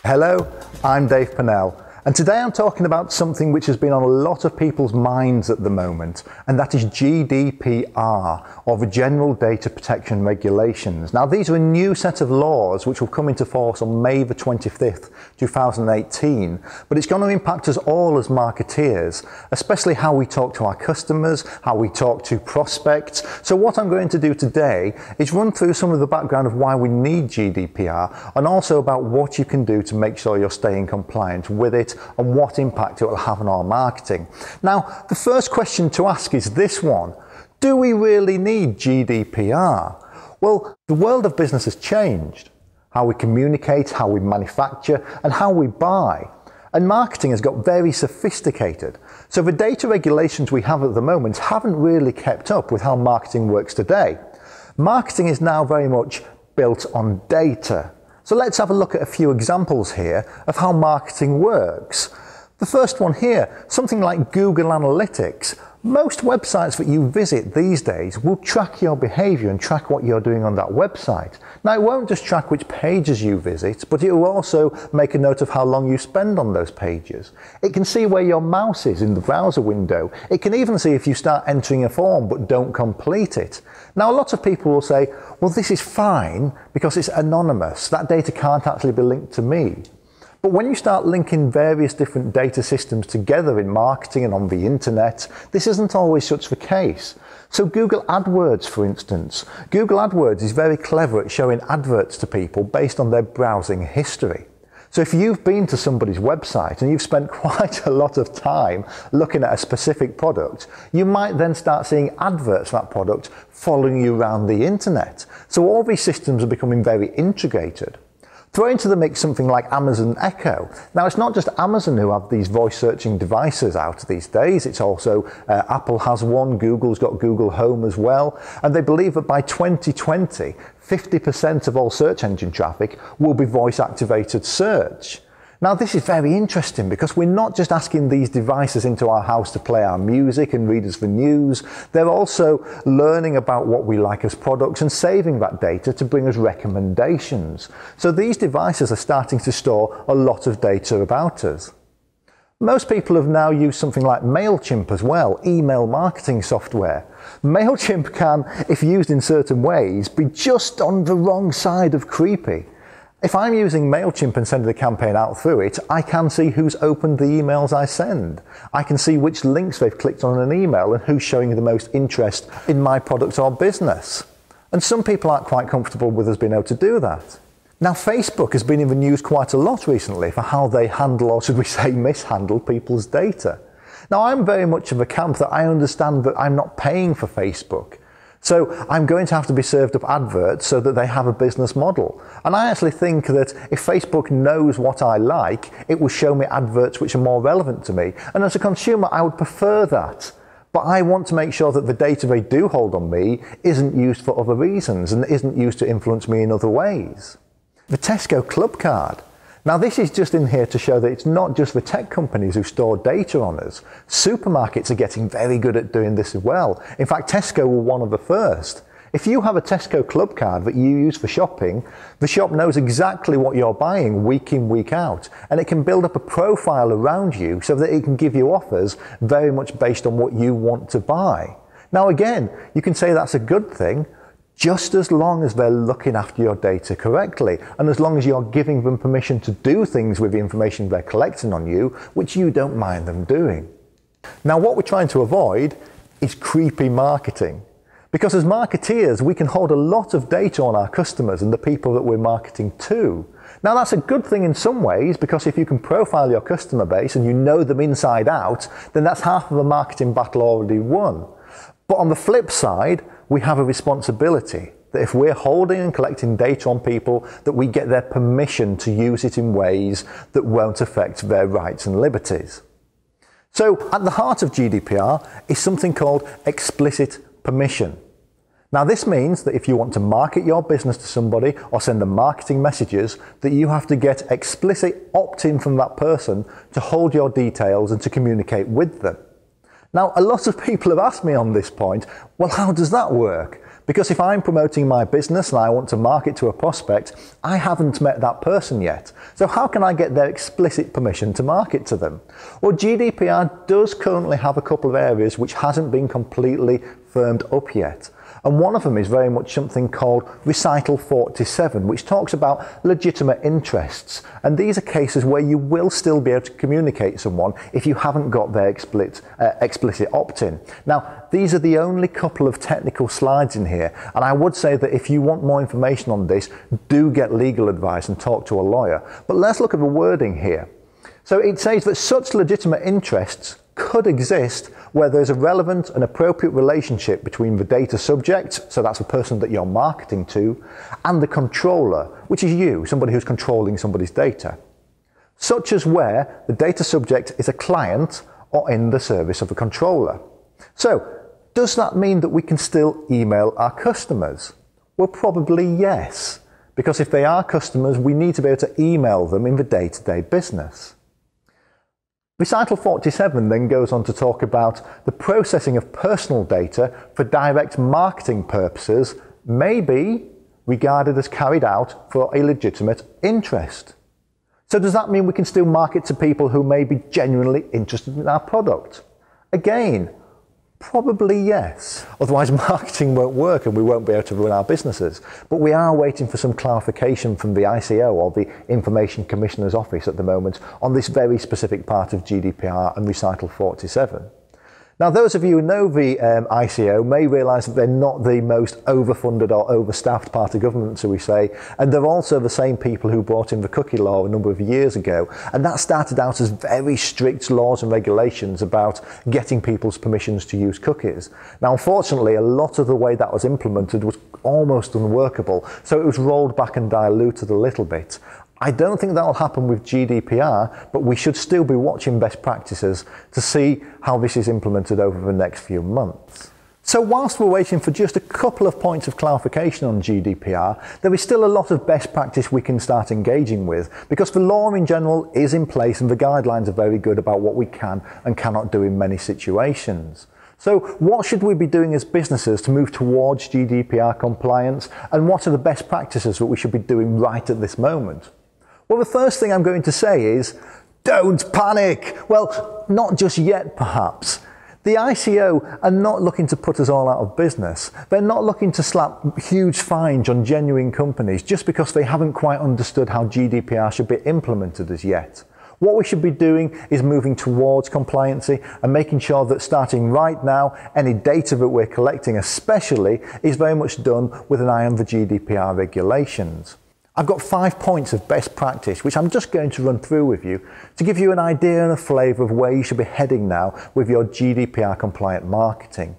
Hello, I'm Dave Pannell, and today I'm talking about something which has been on a lot of people's minds at the moment, and that is GDPR, or the General Data Protection Regulations. Now, these are a new set of laws which will come into force on May the 25th, 2018, but it's going to impact us all as marketeers, especially how we talk to our customers, how we talk to prospects. So what I'm going to do today is run through some of the background of why we need GDPR, and also about what you can do to make sure you're staying compliant with it and what impact it will have on our marketing. Now, the first question to ask is this one: do we really need GDPR? Well, the world of business has changed. How we communicate, how we manufacture, and how we buy. And marketing has got very sophisticated. So the data regulations we have at the moment haven't really kept up with how marketing works today. Marketing is now very much built on data. So let's have a look at a few examples here of how marketing works. The first one here, something like Google Analytics. Most websites that you visit these days will track your behavior and track what you're doing on that website. Now, it won't just track which pages you visit, but it will also make a note of how long you spend on those pages. It can see where your mouse is in the browser window. It can even see if you start entering a form but don't complete it. Now, a lot of people will say, well, this is fine because it's anonymous. That data can't actually be linked to me. But when you start linking various different data systems together in marketing and on the internet, this isn't always such the case. So Google AdWords, for instance. Google AdWords is very clever at showing adverts to people based on their browsing history. So if you've been to somebody's website and you've spent quite a lot of time looking at a specific product, you might then start seeing adverts for that product following you around the internet. So all these systems are becoming very integrated. Throw into the mix something like Amazon Echo. Now, it's not just Amazon who have these voice searching devices out these days. It's also Apple has one, Google's got Google Home as well. And they believe that by 2020, 50% of all search engine traffic will be voice activated search. Now, this is very interesting because we're not just asking these devices into our house to play our music and read us the news. They're also learning about what we like as products and saving that data to bring us recommendations. So these devices are starting to store a lot of data about us. Most people have now used something like MailChimp as well, email marketing software. MailChimp can, if used in certain ways, be just on the wrong side of creepy. If I'm using MailChimp and sending a campaign out through it, I can see who's opened the emails I send. I can see which links they've clicked on an email and who's showing the most interest in my product or business. And some people aren't quite comfortable with us being able to do that. Now, Facebook has been in the news quite a lot recently for how they handle, or should we say mishandle, people's data. Now, I'm very much of a camp that I understand that I'm not paying for Facebook. So I'm going to have to be served up adverts so that they have a business model. And I actually think that if Facebook knows what I like, it will show me adverts which are more relevant to me. And as a consumer, I would prefer that. But I want to make sure that the data they do hold on me isn't used for other reasons and isn't used to influence me in other ways. The Tesco Club Card. Now, this is just in here to show that it's not just the tech companies who store data on us. Supermarkets are getting very good at doing this as well. In fact, Tesco were one of the first. If you have a Tesco Club Card that you use for shopping, the shop knows exactly what you're buying week in, week out, and it can build up a profile around you so that it can give you offers very much based on what you want to buy. Now, again, you can say that's a good thing, just as long as they're looking after your data correctly, and as long as you're giving them permission to do things with the information they're collecting on you, which you don't mind them doing. Now, what we're trying to avoid is creepy marketing. Because as marketeers, we can hold a lot of data on our customers and the people that we're marketing to. Now, that's a good thing in some ways, because if you can profile your customer base and you know them inside out, then that's half of the marketing battle already won. But on the flip side, we have a responsibility that if we're holding and collecting data on people, that we get their permission to use it in ways that won't affect their rights and liberties. So at the heart of GDPR is something called explicit permission. Now, this means that if you want to market your business to somebody or send them marketing messages, that you have to get explicit opt-in from that person to hold your details and to communicate with them. Now, a lot of people have asked me on this point, well, how does that work? Because if I'm promoting my business and I want to market to a prospect, I haven't met that person yet. So how can I get their explicit permission to market to them? Well, GDPR does currently have a couple of areas which hasn't been completely firmed up yet. And one of them is very much something called Recital 47, which talks about legitimate interests. And these are cases where you will still be able to communicate someone if you haven't got their explicit opt-in. Now, these are the only couple of technical slides in here. And I would say that if you want more information on this, do get legal advice and talk to a lawyer. But let's look at the wording here. So it says that such legitimate interests could exist where there's a relevant and appropriate relationship between the data subject, so that's the person that you're marketing to, and the controller, which is you, somebody who's controlling somebody's data. Such as where the data subject is a client or in the service of a controller. So, does that mean that we can still email our customers? Well, probably yes, because if they are customers, we need to be able to email them in the day-to-day business. Recital 47 then goes on to talk about the processing of personal data for direct marketing purposes may be regarded as carried out for a legitimate interest. So does that mean we can still market to people who may be genuinely interested in our product? Again, probably yes. Otherwise marketing won't work and we won't be able to run our businesses. But we are waiting for some clarification from the ICO, or the Information Commissioner's Office at the moment, on this very specific part of GDPR and Recital 47. Now, those of you who know the ICO may realise that they're not the most overfunded or overstaffed part of government, so we say, and they're also the same people who brought in the cookie law a number of years ago, and that started out as very strict laws and regulations about getting people's permissions to use cookies. Now, unfortunately, a lot of the way that was implemented was almost unworkable, so it was rolled back and diluted a little bit. I don't think that will happen with GDPR, but we should still be watching best practices to see how this is implemented over the next few months. So whilst we're waiting for just a couple of points of clarification on GDPR, there is still a lot of best practice we can start engaging with, because the law in general is in place and the guidelines are very good about what we can and cannot do in many situations. So what should we be doing as businesses to move towards GDPR compliance, and what are the best practices that we should be doing right at this moment? Well, the first thing I'm going to say is, don't panic! Well, not just yet, perhaps. The ICO are not looking to put us all out of business. They're not looking to slap huge fines on genuine companies just because they haven't quite understood how GDPR should be implemented as yet. What we should be doing is moving towards compliancy and making sure that starting right now, any data that we're collecting especially is very much done with an eye on the GDPR regulations. I've got 5 points of best practice which I'm just going to run through with you to give you an idea and a flavour of where you should be heading now with your GDPR compliant marketing.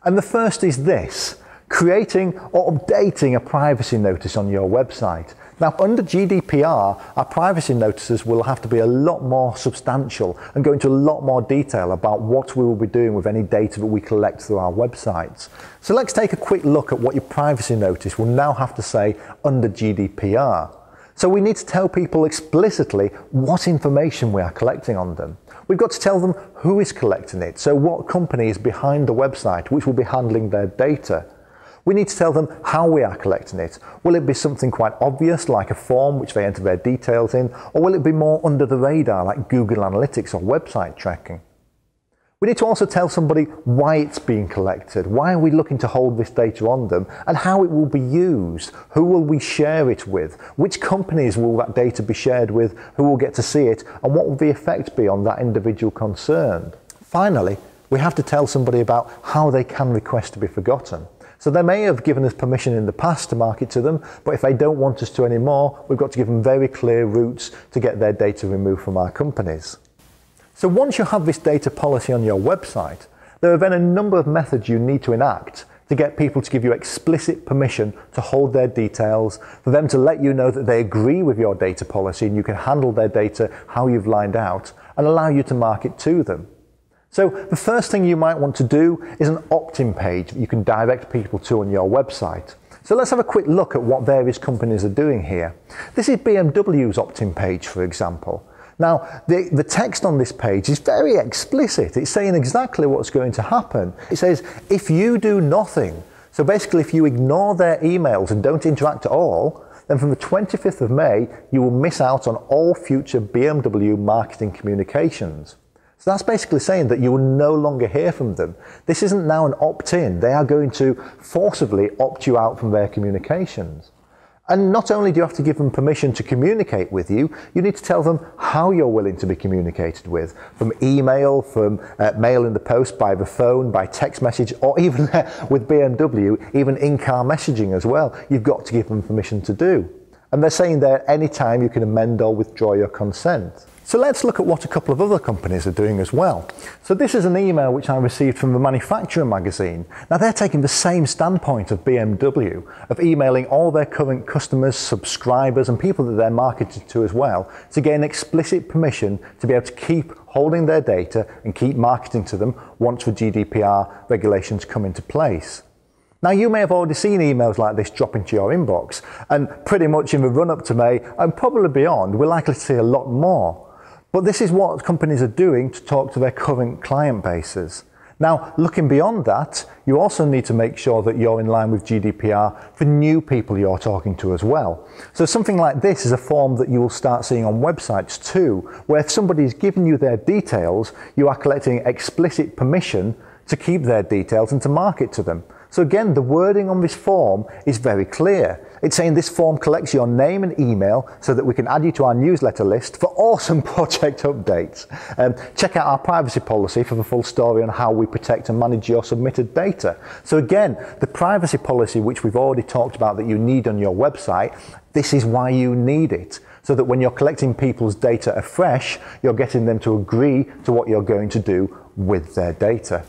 And the first is this: creating or updating a privacy notice on your website. Now, under GDPR, our privacy notices will have to be a lot more substantial and go into a lot more detail about what we will be doing with any data that we collect through our websites. So let's take a quick look at what your privacy notice will now have to say under GDPR. So we need to tell people explicitly what information we are collecting on them. We've got to tell them who is collecting it, so what company is behind the website which will be handling their data. We need to tell them how we are collecting it. Will it be something quite obvious, like a form which they enter their details in, or will it be more under the radar, like Google Analytics or website tracking? We need to also tell somebody why it's being collected, why are we looking to hold this data on them, and how it will be used. Who will we share it with? Which companies will that data be shared with? Who will get to see it? And what will the effect be on that individual concerned? Finally, we have to tell somebody about how they can request to be forgotten. So they may have given us permission in the past to market to them, but if they don't want us to anymore, we've got to give them very clear routes to get their data removed from our companies. So once you have this data policy on your website, there are then a number of methods you need to enact to get people to give you explicit permission to hold their details, for them to let you know that they agree with your data policy and you can handle their data how you've lined out, and allow you to market to them. So the first thing you might want to do is an opt-in page that you can direct people to on your website. So let's have a quick look at what various companies are doing here. This is BMW's opt-in page, for example. Now, the text on this page is very explicit. It's saying exactly what's going to happen. It says, if you do nothing, so basically if you ignore their emails and don't interact at all, then from the 25th of May, you will miss out on all future BMW marketing communications. So that's basically saying that you will no longer hear from them. This isn't now an opt-in. They are going to forcibly opt you out from their communications. And not only do you have to give them permission to communicate with you, you need to tell them how you're willing to be communicated with. From email, from mail in the post, by the phone, by text message, or even with BMW, even in-car messaging as well. You've got to give them permission to do. And they're saying there any time you can amend or withdraw your consent. So let's look at what a couple of other companies are doing as well. So this is an email which I received from the Manufacturer magazine. Now they're taking the same standpoint of BMW, of emailing all their current customers, subscribers and people that they're marketed to as well, to gain explicit permission to be able to keep holding their data and keep marketing to them once the GDPR regulations come into place. Now you may have already seen emails like this drop into your inbox, and pretty much in the run up to May and probably beyond, we're likely to see a lot more. But this is what companies are doing to talk to their current client bases. Now, looking beyond that, you also need to make sure that you're in line with GDPR for new people you're talking to as well. So something like this is a form that you will start seeing on websites too, where if somebody's given you their details, you are collecting explicit permission to keep their details and to market to them. So again, the wording on this form is very clear. It's saying this form collects your name and email so that we can add you to our newsletter list for awesome project updates. Check out our privacy policy for the full story on how we protect and manage your submitted data. So again, the privacy policy which we've already talked about that you need on your website, this is why you need it. So that when you're collecting people's data afresh, you're getting them to agree to what you're going to do with their data.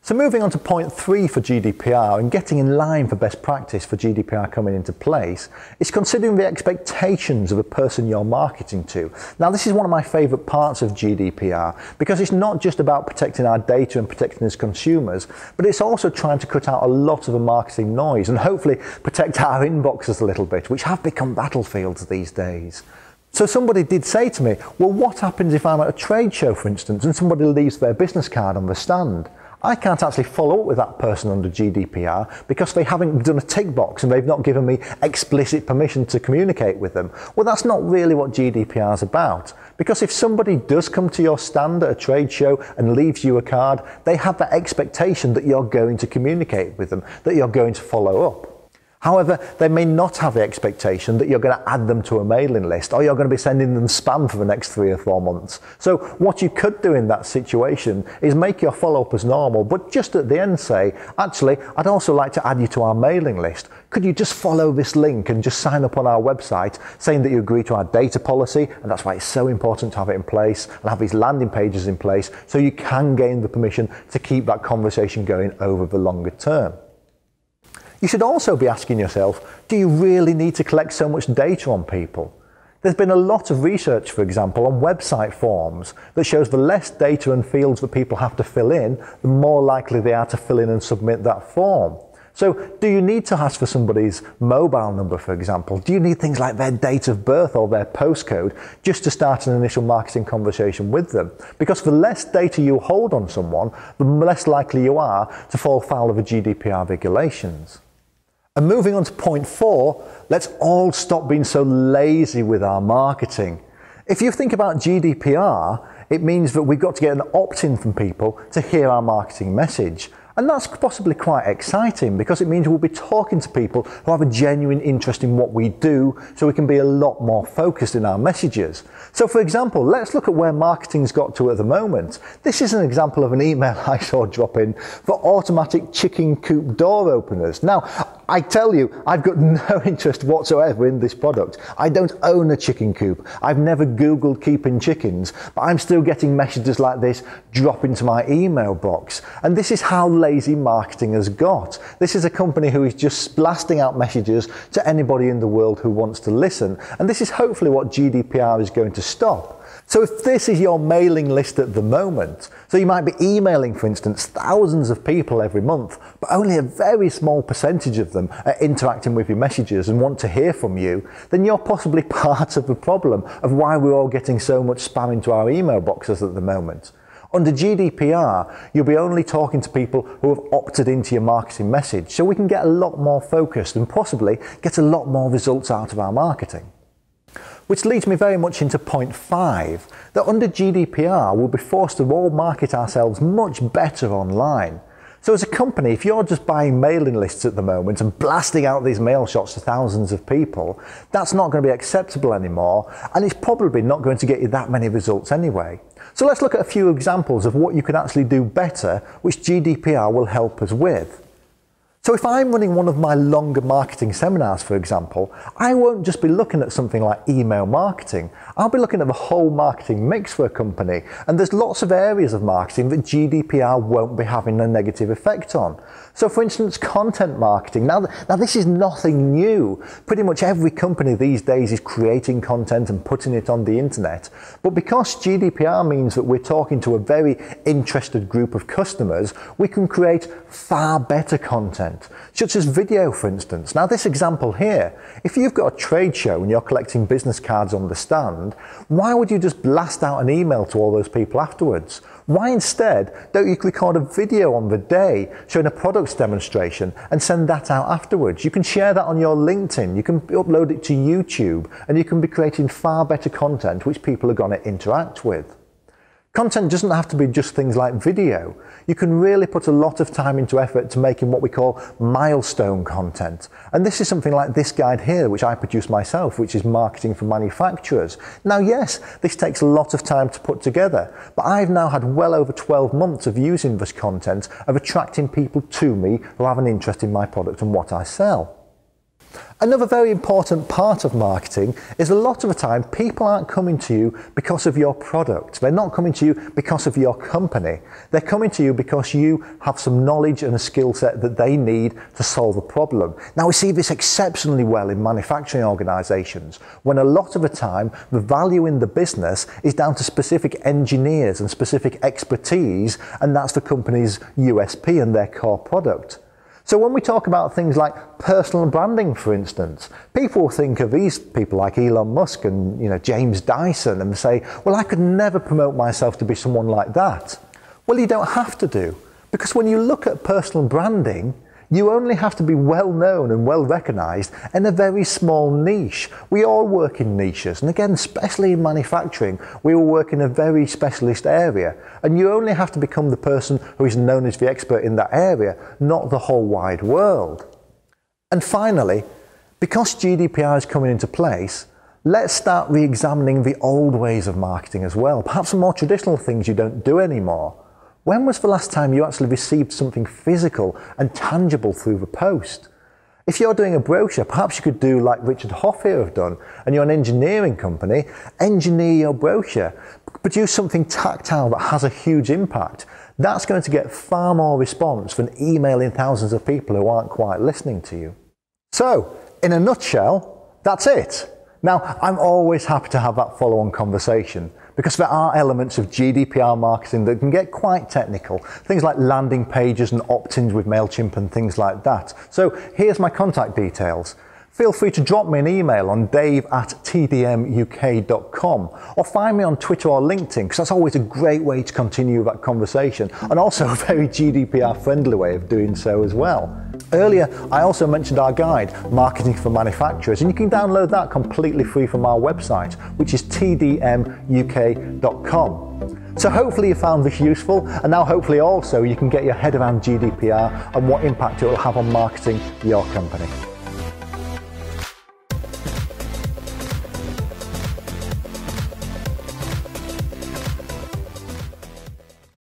So moving on to point 3 for GDPR and getting in line for best practice for GDPR coming into place, is considering the expectations of the person you're marketing to. Now this is one of my favourite parts of GDPR because it's not just about protecting our data and protecting as consumers, but it's also trying to cut out a lot of the marketing noise and hopefully protect our inboxes a little bit, which have become battlefields these days. So somebody did say to me, well, what happens if I'm at a trade show, for instance, and somebody leaves their business card on the stand? I can't actually follow up with that person under GDPR because they haven't done a tick box and they've not given me explicit permission to communicate with them. Well, that's not really what GDPR is about. Because if somebody does come to your stand at a trade show and leaves you a card, they have that expectation that you're going to communicate with them, that you're going to follow up. However, they may not have the expectation that you're going to add them to a mailing list or you're going to be sending them spam for the next 3 or 4 months. So what you could do in that situation is make your follow-up as normal, but just at the end say, actually, I'd also like to add you to our mailing list. Could you just follow this link and just sign up on our website saying that you agree to our data policy, and that's why it's so important to have it in place and have these landing pages in place so you can gain the permission to keep that conversation going over the longer term. You should also be asking yourself, do you really need to collect so much data on people? There's been a lot of research, for example, on website forms that shows the less data and fields that people have to fill in, the more likely they are to fill in and submit that form. So do you need to ask for somebody's mobile number, for example? Do you need things like their date of birth or their postcode just to start an initial marketing conversation with them? Because the less data you hold on someone, the less likely you are to fall foul of the GDPR regulations. And moving on to point 4, let's all stop being so lazy with our marketing. If you think about GDPR, it means that we've got to get an opt-in from people to hear our marketing message. And that's possibly quite exciting because it means we'll be talking to people who have a genuine interest in what we do, so we can be a lot more focused in our messages. So for example, let's look at where marketing's got to at the moment. This is an example of an email I saw drop in for automatic chicken coop door openers. Now, I tell you, I've got no interest whatsoever in this product. I don't own a chicken coop. I've never Googled keeping chickens, but I'm still getting messages like this drop into my email box. And this is how lazy marketing has got. This is a company who is just blasting out messages to anybody in the world who wants to listen. And this is hopefully what GDPR is going to stop. So if this is your mailing list at the moment, so you might be emailing, for instance, thousands of people every month, but only a very small percentage of them are interacting with your messages and want to hear from you, then you're possibly part of the problem of why we're all getting so much spam into our email boxes at the moment. Under GDPR, you'll be only talking to people who have opted into your marketing message, so we can get a lot more focused and possibly get a lot more results out of our marketing. Which leads me very much into point 5, that under GDPR we'll be forced to all market ourselves much better online. So as a company, if you're just buying mailing lists at the moment and blasting out these mail shots to thousands of people, that's not going to be acceptable anymore, and it's probably not going to get you that many results anyway. So let's look at a few examples of what you can actually do better, which GDPR will help us with. So if I'm running one of my longer marketing seminars, for example, I won't just be looking at something like email marketing. I'll be looking at the whole marketing mix for a company, and there's lots of areas of marketing that GDPR won't be having a negative effect on. So for instance, content marketing. Now this is nothing new. Pretty much every company these days is creating content and putting it on the internet. But because GDPR means that we're talking to a very interested group of customers, we can create far better content, such as video, for instance. Now this example here, if you've got a trade show and you're collecting business cards on the stand, why would you just blast out an email to all those people afterwards? Why instead don't you record a video on the day showing a products demonstration and send that out afterwards? You can share that on your LinkedIn, you can upload it to YouTube, and you can be creating far better content which people are going to interact with. Content doesn't have to be just things like video. You can really put a lot of time into effort to making what we call milestone content. And this is something like this guide here, which I produced myself, which is marketing for manufacturers. Now, yes, this takes a lot of time to put together, but I've now had well over 12 months of using this content, of attracting people to me who have an interest in my product and what I sell. Another very important part of marketing is a lot of the time people aren't coming to you because of your product. They're not coming to you because of your company. They're coming to you because you have some knowledge and a skill set that they need to solve a problem. Now we see this exceptionally well in manufacturing organisations, when a lot of the time the value in the business is down to specific engineers and specific expertise, and that's the company's USP and their core product. So when we talk about things like personal branding, for instance, people think of these people like Elon Musk and James Dyson and say, well, I could never promote myself to be someone like that. Well, you don't have to do, because when you look at personal branding, you only have to be well known and well recognised in a very small niche. We all work in niches, and again, especially in manufacturing, we all work in a very specialist area, and you only have to become the person who is known as the expert in that area, not the whole wide world. And finally, because GDPR is coming into place, let's start re-examining the old ways of marketing as well, perhaps the more traditional things you don't do anymore. When was the last time you actually received something physical and tangible through the post? If you're doing a brochure, perhaps you could do like Richard Hoff here have done, and you're an engineering company, engineer your brochure, produce something tactile that has a huge impact. That's going to get far more response than emailing thousands of people who aren't quite listening to you. So, in a nutshell, that's it. Now, I'm always happy to have that follow-on conversation, because there are elements of GDPR marketing that can get quite technical. Things like landing pages and opt-ins with MailChimp and things like that. So here's my contact details. Feel free to drop me an email on dave@tdmuk.com, or find me on Twitter or LinkedIn, because that's always a great way to continue that conversation, and also a very GDPR friendly way of doing so as well. Earlier, I also mentioned our guide, Marketing for Manufacturers, and you can download that completely free from our website, which is tdmuk.com. So hopefully you found this useful, and now hopefully also you can get your head around GDPR and what impact it will have on marketing your company.